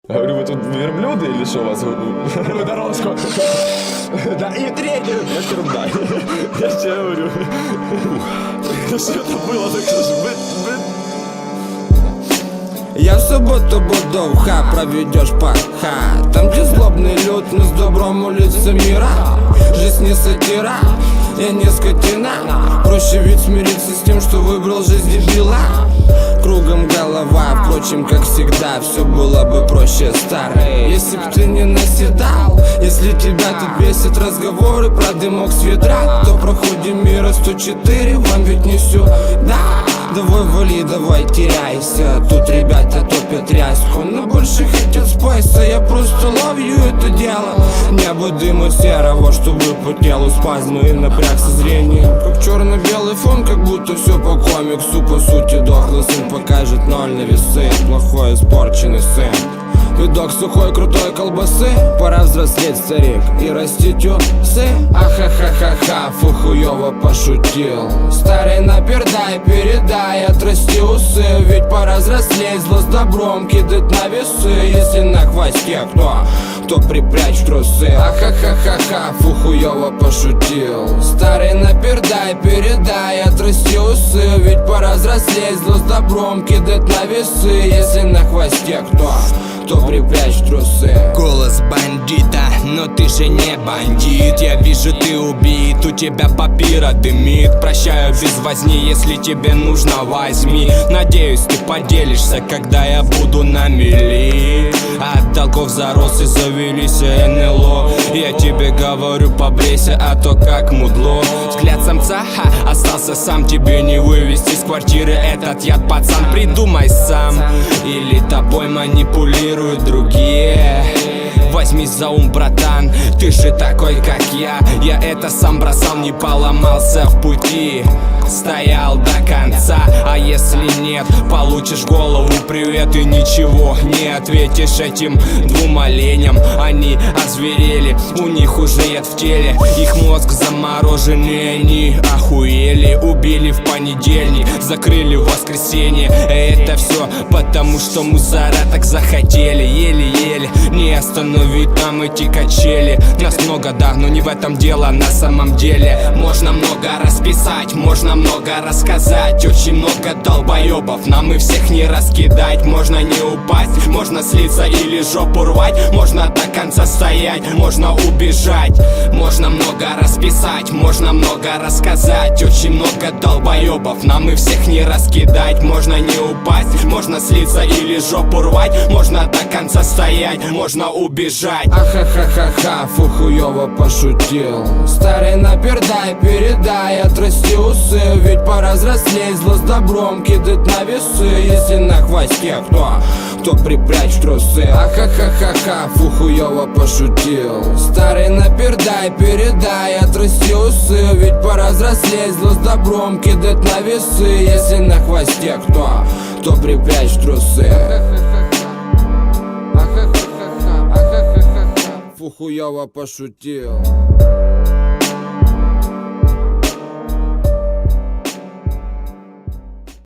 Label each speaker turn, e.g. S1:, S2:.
S1: Я говорю, вы тут верблюды или что у вас? Вы дорожку. Да, и третью. Я ж ерунда. Я ж тебе говорю. Что это было? Так что ж,
S2: Я в субботу буду в ха, проведешь пока. Там, где злобный люд, но с добром улицы мира. Жизнь не сатира, я не скотина. Проще ведь смириться с тем, что выбрал жизнь дебила. Кругом голова, впрочем, как всегда, все было бы проще старой. Если б ты не наседал, если тебя тут бесит разговоры про дымок с ведра, то проходим мира 104, вам ведь не сюда. Давай вали, давай теряйся, тут ребята топят ряску, но больше хотят спайса, я просто ловлю это дело. Небо дыма серого, чтобы по телу спазмы и напрягся зрение. Как черно-белый фон, как будто все по комиксу, по сути дохлый сын покажет ноль на весы. Плохой испорченный сын. Видок сухой крутой колбасы, пора взрослеть, старик, и растить усы. Ахахахаха, фу, хуёво пошутил. Старый напердай, передай, отрасти усы. Ведь пора взрослеть, зло с добром кидать на весы. Если на хвосте кто припрячь трусы. Ахахахаха, фу, хуёво пошутил. Старый напердай, передай, отрасти усы. Ведь пора взрослеть, зло с добром кидать на весы. Если на хвосте кто припрячь трусы.
S3: Голос бандита, но ты же не бандит. Я вижу, ты убит, у тебя папира дымит. Прощаю без возни, если тебе нужно, возьми. Надеюсь, ты поделишься, когда я буду на мели. От долгов зарос и завелись НЛО. Я тебе говорю, побрейся, а то как мудло. Взгляд самца, остался сам, тебе не вывести из квартиры этот яд, пацан. Придумай сам, или тобой манипулируют другие. Возьмись за ум, братан, ты же такой, как я. Я это сам бросал, не поломался в пути. Стоял до конца, а если нет, получишь голову привет и ничего не ответишь этим двум оленям. Они озверели, у них уже яд в теле. Их мозг замороженный, они охуели. Убили в понедельник, закрыли в воскресенье. Это все потому, что мусора так захотели. Еле-еле не остановить нам эти качели. Нас много, да, но не в этом дело на самом деле. Можно много расписать, можно много рассказать. Очень много долбоебов, нам и всех не раскидать. Можно не упасть, можно слиться или жопу рвать. Можно до конца стоять, можно убежать. Можно много расписать, можно много рассказать. Очень много долбоебов, нам и всех не раскидать. Можно не упасть, можно слиться или жопу рвать. Можно до конца стоять, можно убежать.
S2: Ахахахаха, фу, хуёво пошутил. Старый напердай, передай, отрасти усы. Ведь пора взрослеть, зло с добром кидать на весы. Если на хвосте кто припрячь трусы. Ахахахаха, фу, хуёво пошутил. Старый напердай, передай, отрасти усы. Ведь пора взрослеть, зло с добром кидать на весы. Если на хвосте кто припрячь трусы. Фу, хуёво пошутил.